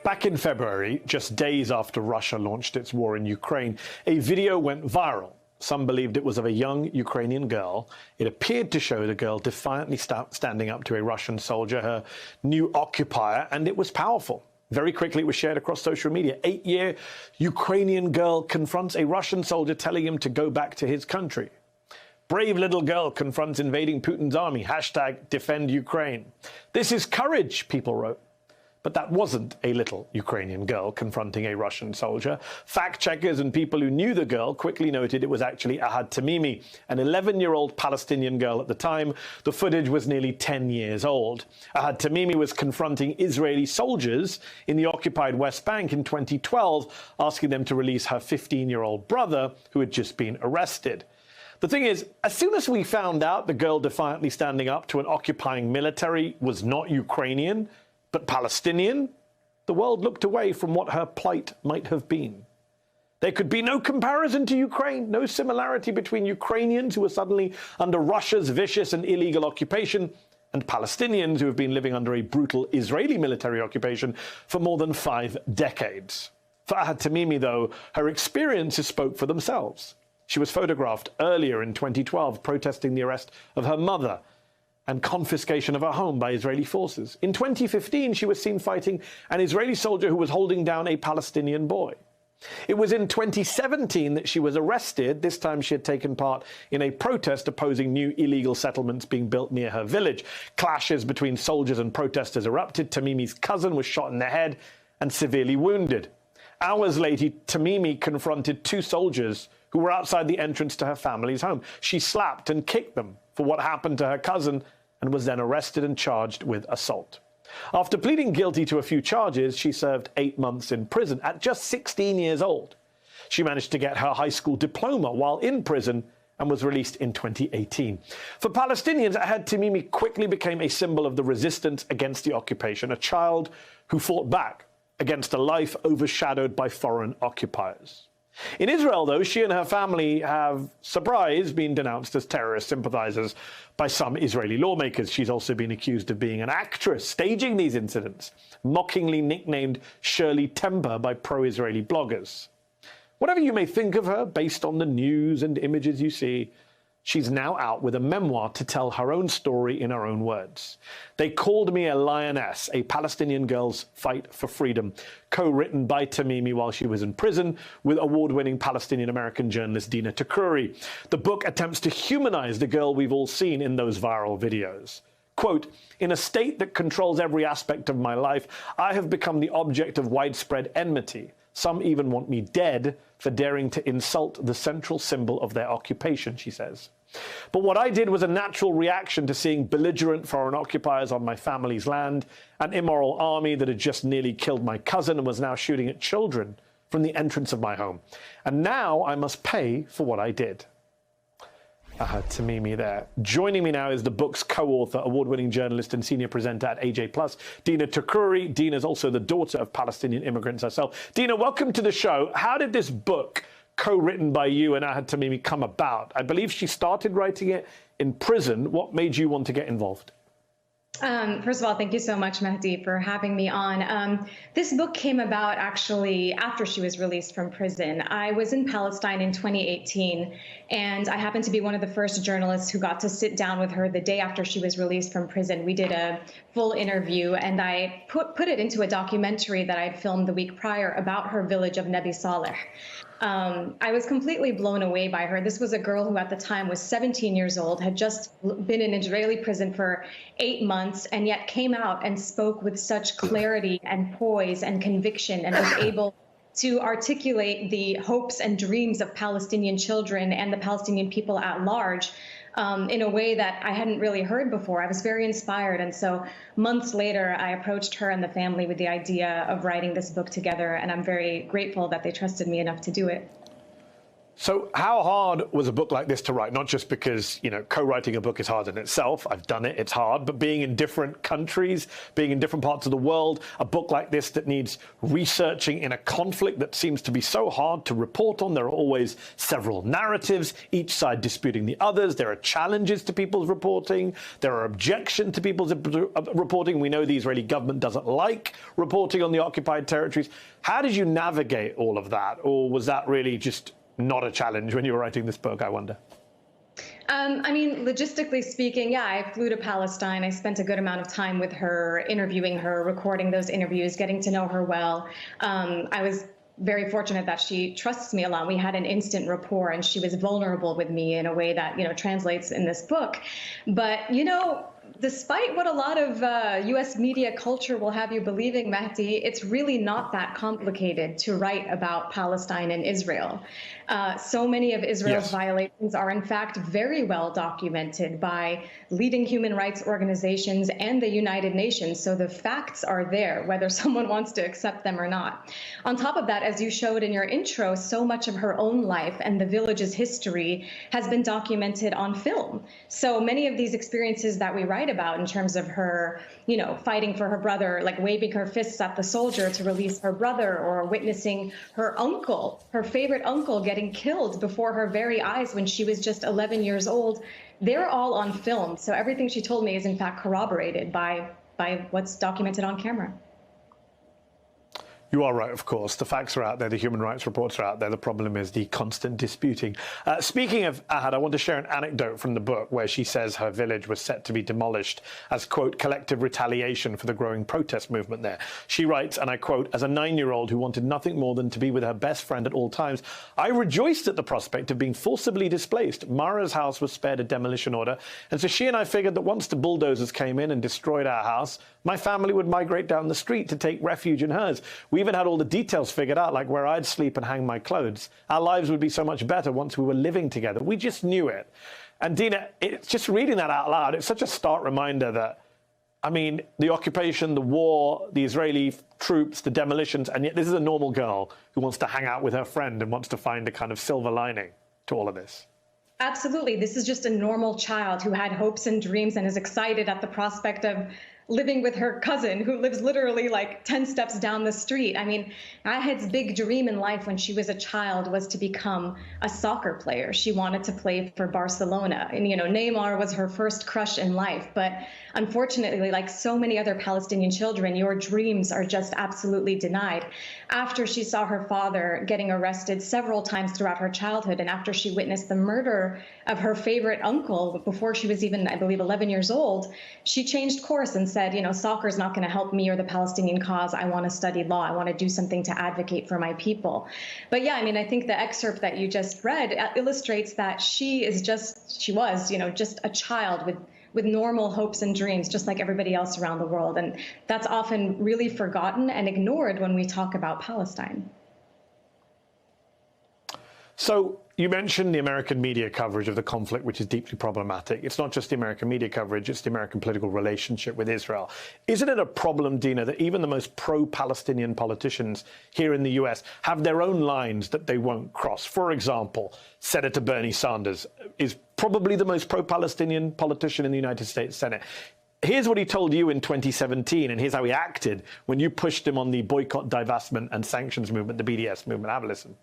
Back in February, just days after Russia launched its war in Ukraine, a video went viral. Some believed it was of a young Ukrainian girl. It appeared to show the girl defiantly standing up to a Russian soldier, her new occupier, and it was powerful. Very quickly, it was shared across social media. 8-year Ukrainian girl confronts a Russian soldier telling him to go back to his country. Brave little girl confronts invading Putin's army. Hashtag defend Ukraine. This is courage, people wrote. But that wasn't a little Ukrainian girl confronting a Russian soldier. Fact-checkers and people who knew the girl quickly noted it was actually Ahed Tamimi, an 11-year-old Palestinian girl at the time. The footage was nearly 10 years old. Ahed Tamimi was confronting Israeli soldiers in the occupied West Bank in 2012, asking them to release her 15-year-old brother, who had just been arrested. The thing is, as soon as we found out the girl defiantly standing up to an occupying military was not Ukrainian, but Palestinian, the world looked away from what her plight might have been. There could be no comparison to Ukraine, no similarity between Ukrainians who are suddenly under Russia's vicious and illegal occupation and Palestinians who have been living under a brutal Israeli military occupation for more than 5 decades. For Ahed Tamimi, though, her experiences spoke for themselves. She was photographed earlier in 2012 protesting the arrest of her mother and confiscation of her home by Israeli forces. In 2015, she was seen fighting an Israeli soldier who was holding down a Palestinian boy. It was in 2017 that she was arrested. This time she had taken part in a protest opposing new illegal settlements being built near her village. Clashes between soldiers and protesters erupted. Tamimi's cousin was shot in the head and severely wounded. Hours later, Tamimi confronted 2 soldiers who were outside the entrance to her family's home. She slapped and kicked them for what happened to her cousin and was then arrested and charged with assault. After pleading guilty to a few charges, she served 8 months in prison at just 16 years old. She managed to get her high school diploma while in prison and was released in 2018. For Palestinians, Ahed Tamimi quickly became a symbol of the resistance against the occupation, a child who fought back against a life overshadowed by foreign occupiers. In Israel, though, she and her family have, surprise, been denounced as terrorist sympathizers by some Israeli lawmakers. She's also been accused of being an actress staging these incidents, mockingly nicknamed Shirley Temper by pro-Israeli bloggers. Whatever you may think of her, based on the news and images you see, she's now out with a memoir to tell her own story in her own words. They Called Me a Lioness, a Palestinian girl's fight for freedom, co-written by Tamimi while she was in prison with award-winning Palestinian-American journalist Dina Takrouri. The book attempts to humanize the girl we've all seen in those viral videos. Quote, "In a state that controls every aspect of my life, I have become the object of widespread enmity. Some even want me dead for daring to insult the central symbol of their occupation," she says. "But what I did was a natural reaction to seeing belligerent foreign occupiers on my family's land, an immoral army that had just nearly killed my cousin and was now shooting at children from the entrance of my home. And now I must pay for what I did." Ahed Tamimi there. Joining me now is the book's co-author, award-winning journalist and senior presenter at AJ+, Dina Takrouri. Dina is also the daughter of Palestinian immigrants herself. Dina, welcome to the show. How did this book, co-written by you and Ahed Tamimi, come about? I believe she started writing it in prison. What made you want to get involved? First of all, thank you so much, Mehdi, for having me on. This book came about actually after she was released from prison. I was in Palestine in 2018, and I happened to be one of the first journalists who got to sit down with her the day after she was released from prison. We did a full interview, and I put it into a documentary that I had filmed the week prior about her village of Nebi Saleh. I was completely blown away by her. This was a girl who at the time was 17 years old, had just been in Israeli prison for 8 months, and yet came out and spoke with such clarity and poise and conviction, and was able to articulate the hopes and dreams of Palestinian children and the Palestinian people at large in a way that I hadn't really heard before. I was very inspired. And so months later, I approached her and the family with the idea of writing this book together. And I'm very grateful that they trusted me enough to do it. So how hard was a book like this to write? Not just because, co-writing a book is hard in itself. I've done it, it's hard. But being in different countries, being in different parts of the world, a book like this that needs researching in a conflict that seems to be so hard to report on. There are always several narratives, each side disputing the others. There are challenges to people's reporting. There are objections to people's reporting. We know the Israeli government doesn't like reporting on the occupied territories. How did you navigate all of that? Or was that really just not a challenge when you were writing this book, I wonder? I mean, logistically speaking, yeah, I flew to Palestine. I spent a good amount of time with her, interviewing her, recording those interviews, getting to know her well. I was very fortunate that she trusts me a lot. We had an instant rapport, and she was vulnerable with me in a way that, translates in this book. But, despite what a lot of U.S. media culture will have you believing, Mehdi, it's really not that complicated to write about Palestine and Israel. So many of Israel's violations are, in fact, very well documented by leading human rights organizations and the United Nations. So the facts are there, whether someone wants to accept them or not. On top of that, as you showed in your intro, so much of her own life and the village's history has been documented on film. So many of these experiences that we write about in terms of her, fighting for her brother, like waving her fists at the soldier to release her brother, or witnessing her uncle, her favorite uncle, getting killed before her very eyes when she was just 11 years old. They're all on film. So everything she told me is in fact corroborated by what's documented on camera. You are right, of course. The facts are out there. The human rights reports are out there. The problem is the constant disputing. Speaking of Ahed, I want to share an anecdote from the book where she says her village was set to be demolished as, quote, collective retaliation for the growing protest movement there. She writes, and I quote, as a 9-year-old who wanted nothing more than to be with her best friend at all times, I rejoiced at the prospect of being forcibly displaced. Mara's house was spared a demolition order. And so she and I figured that once the bulldozers came in and destroyed our house, my family would migrate down the street to take refuge in hers. We even had all the details figured out, like where I'd sleep and hang my clothes. Our lives would be so much better once we were living together. We just knew it. And Dina, it's just reading that out loud, it's such a stark reminder that, I mean, the occupation, the war, the Israeli troops, the demolitions, and yet this is a normal girl who wants to hang out with her friend and wants to find a kind of silver lining to all of this. Absolutely. This is just a normal child who had hopes and dreams and is excited at the prospect of living with her cousin who lives literally like 10 steps down the street. I mean, Ahed's big dream in life when she was a child was to become a soccer player. She wanted to play for Barcelona. And, Neymar was her first crush in life. But unfortunately, like so many other Palestinian children, your dreams are just absolutely denied. After she saw her father getting arrested several times throughout her childhood, and after she witnessed the murder of her favorite uncle before she was even, I believe, 11 years old, she changed course and said, soccer is not going to help me or the Palestinian cause. I want to study law. I want to do something to advocate for my people. But yeah, I mean, I think the excerpt that you just read illustrates that she was, just a child with normal hopes and dreams, just like everybody else around the world. And that's often really forgotten and ignored when we talk about Palestine. So you mentioned the American media coverage of the conflict, which is deeply problematic. It's not just the American media coverage, it's the American political relationship with Israel. Isn't it a problem, Dina, that even the most pro-Palestinian politicians here in the US have their own lines that they won't cross? For example, Senator Bernie Sanders is probably the most pro-Palestinian politician in the United States Senate. Here's what he told you in 2017, and here's how he acted when you pushed him on the boycott, divestment, and sanctions movement, the BDS movement. Have a listen.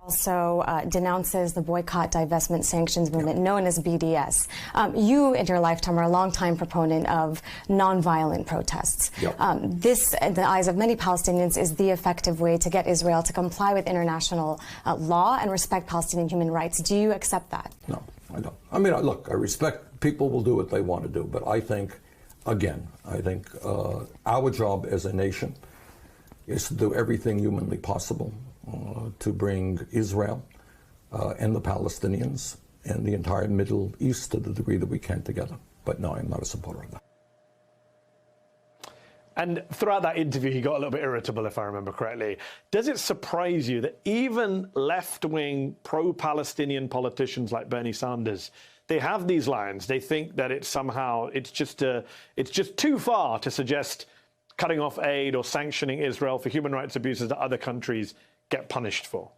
Also denounces the boycott, divestment, sanctions movement known as BDS. You, in your lifetime, are a longtime proponent of nonviolent protests. Yep. This, in the eyes of many Palestinians, is the effective way to get Israel to comply with international law and respect Palestinian human rights. Do you accept that? No, I don't. I mean, look, I respect people will do what they want to do, but I think, again, our job as a nation is to do everything humanly possible to bring Israel and the Palestinians and the entire Middle East to the degree that we can together. But no, I'm not a supporter of that. And throughout that interview, he got a little bit irritable, if I remember correctly. Does it surprise you that even left-wing pro-Palestinian politicians like Bernie Sanders, they have these lines? They think that it's just too far to suggest cutting off aid or sanctioning Israel for human rights abuses that other countries get punished for.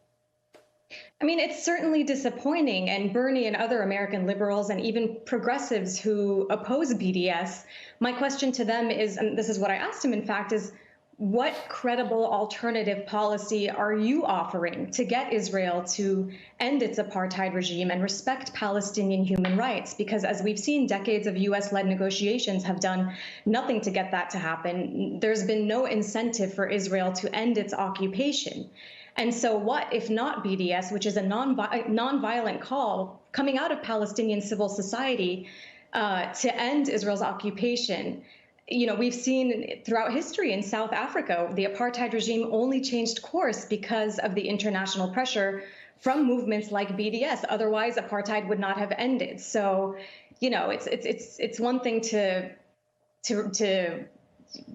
I mean, it's certainly disappointing. And Bernie and other American liberals and even progressives who oppose BDS, my question to them is, and this is what I asked him, in fact, is what credible alternative policy are you offering to get Israel to end its apartheid regime and respect Palestinian human rights? Because as we've seen, decades of US-led negotiations have done nothing to get that to happen. There's been no incentive for Israel to end its occupation. And so what if not BDS, which is a non-violent call coming out of Palestinian civil society to end Israel's occupation? You know, we've seen throughout history in South Africa, the apartheid regime only changed course because of the international pressure from movements like BDS. Otherwise, apartheid would not have ended. So, you know, it's one thing to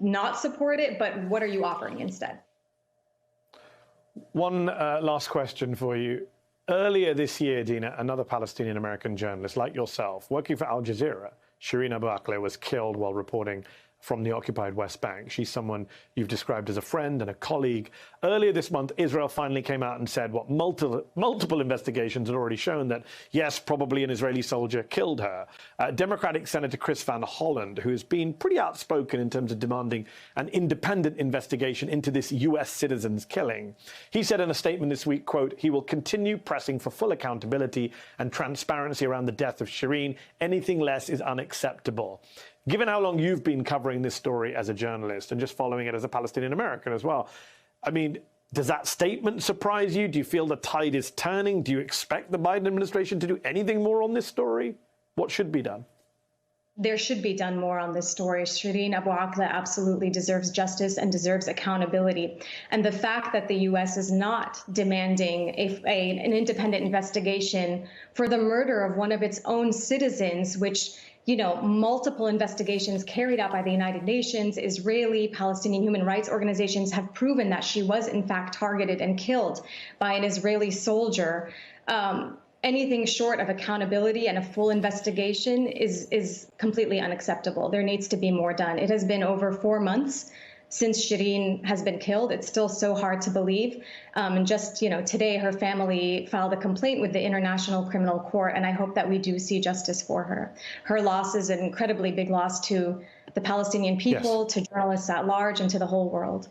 not support it, but what are you offering instead? One last question for you. Earlier this year, Dina, another Palestinian-American journalist like yourself, working for Al Jazeera, Shireen Abu Akleh, was killed while reporting from the occupied West Bank. She's someone you've described as a friend and a colleague. Earlier this month, Israel finally came out and said what multiple investigations had already shown, that, yes, probably an Israeli soldier killed her. Democratic Senator Chris Van Hollen, who has been pretty outspoken in terms of demanding an independent investigation into this U.S. citizen's killing, he said in a statement this week, quote, he will continue pressing for full accountability and transparency around the death of Shireen. Anything less is unacceptable. Given how long you've been covering this story as a journalist and just following it as a Palestinian American as well, I mean, does that statement surprise you? Do you feel the tide is turning? Do you expect the Biden administration to do anything more on this story? What should be done? There should be done more on this story. Shireen Abu Akleh absolutely deserves justice and deserves accountability. And the fact that the U.S. is not demanding an independent investigation for the murder of one of its own citizens, which, you know, multiple investigations carried out by the United Nations, Israeli, Palestinian human rights organizations have proven that she was in fact targeted and killed by an Israeli soldier. Anything short of accountability and a full investigation is completely unacceptable. There needs to be more done. It has been over 4 months since Shireen has been killed. It's still so hard to believe. And just, you know, today her family filed a complaint with the International Criminal Court, and I hope that we do see justice for her. Her loss is an incredibly big loss to the Palestinian people, yes, to journalists at large, and to the whole world.